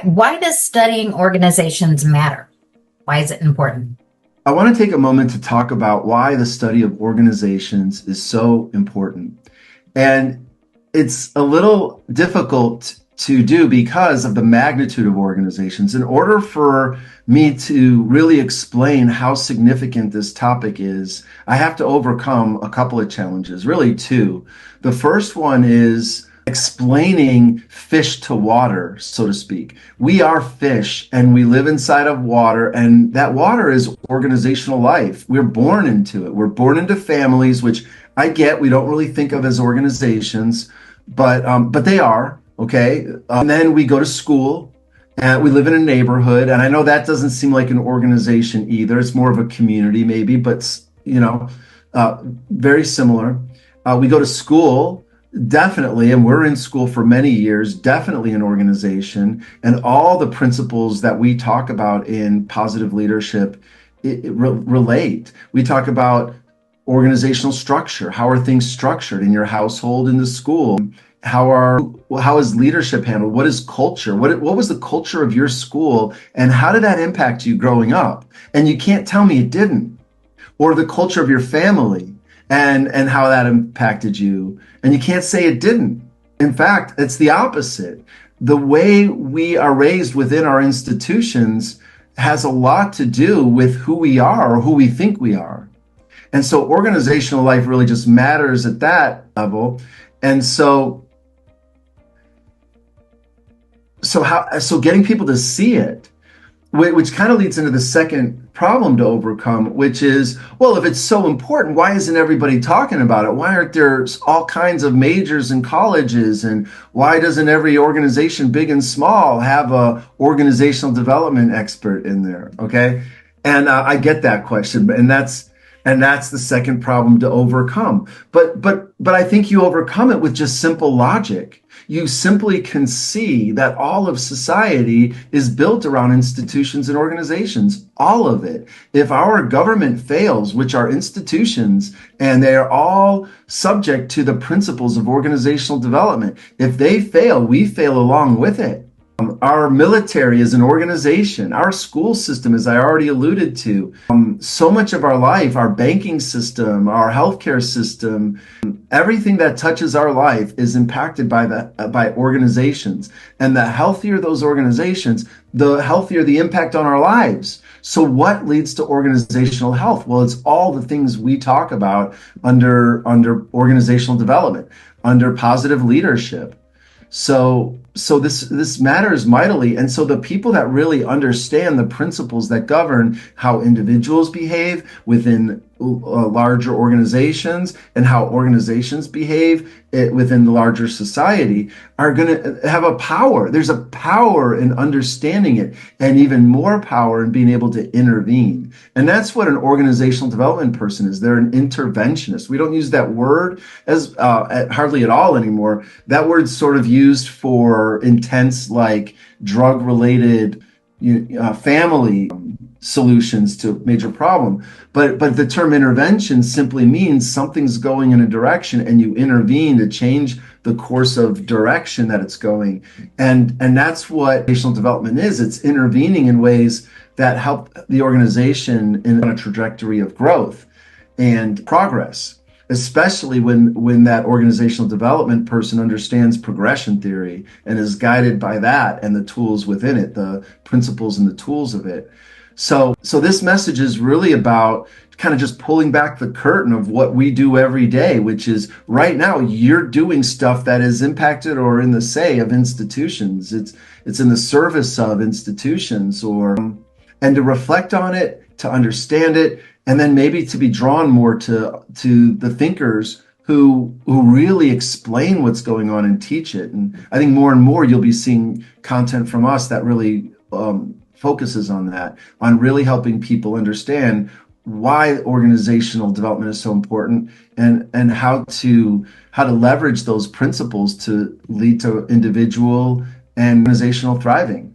Why does studying organizations matter? Why is it important? I want to take a moment to talk about why the study of organizations is so important. And it's a little difficult to do because of the magnitude of organizations. In order for me to really explain how significant this topic is, I have to overcome a couple of challenges, really two. The first one is explaining fish to water, so to speak. We are fish and we live inside of water, and that water is organizational life. We're born into it. We're born into families, which I get we don't really think of as organizations, but they are, okay? And then we go to school and we live in a neighborhood, and I know that doesn't seem like an organization either. It's more of a community maybe, but very similar. We go to school. Definitely, and we're in school for many years, definitely an organization, and all the principles that we talk about in positive leadership relate. We talk about organizational structure. How are things structured in your household, in the school? How is leadership handled? What is culture? What was the culture of your school, and how did that impact you growing up? And you can't tell me it didn't. Or the culture of your family and how that impacted you. And you can't say it didn't. In fact, it's the opposite. The way we are raised within our institutions has a lot to do with who we are or who we think we are. And so organizational life really just matters at that level. And so getting people to see it, which kind of leads into the second problem to overcome, which is, well, if it's so important, why isn't everybody talking about it? Why aren't there all kinds of majors and colleges? And why doesn't every organization, big and small, have a organizational development expert in there? Okay. And I get that question, and that's the second problem to overcome. But I think you overcome it with just simple logic. You simply can see that all of society is built around institutions and organizations, all of it. If our government fails, which are institutions, and they are all subject to the principles of organizational development, if they fail, we fail along with it. Our military is an organization. Our school system, as I already alluded to, so much of our life, our banking system, our healthcare system, everything that touches our life is impacted by organizations. And the healthier those organizations, the healthier the impact on our lives. So what leads to organizational health? Well, it's all the things we talk about under organizational development, under positive leadership. So this matters mightily. And so the people that really understand the principles that govern how individuals behave within larger organizations and how organizations behave within the larger society are going to have a power. There's a power in understanding it, and even more power in being able to intervene. And that's what an organizational development person is. They're an interventionist. We don't use that word as hardly at all anymore. That word's sort of used for intense, like drug-related family solutions to a major problem. But the term intervention simply means something's going in a direction and you intervene to change the course of direction that it's going. And that's what organizational development is. It's intervening in ways that help the organization in a trajectory of growth and progress, especially when that organizational development person understands progression theory and is guided by that and the tools within it, the principles and the tools of it. So this message is really about kind of just pulling back the curtain of what we do every day, which is right now you're doing stuff that is impacted or in the say of institutions. It's in the service of institutions, and to reflect on it, to understand it, and then maybe to be drawn more to the thinkers who really explain what's going on and teach it. And I think more and more you'll be seeing content from us that really focuses on that, on really helping people understand why organizational development is so important and how to leverage those principles to lead to individual and organizational thriving.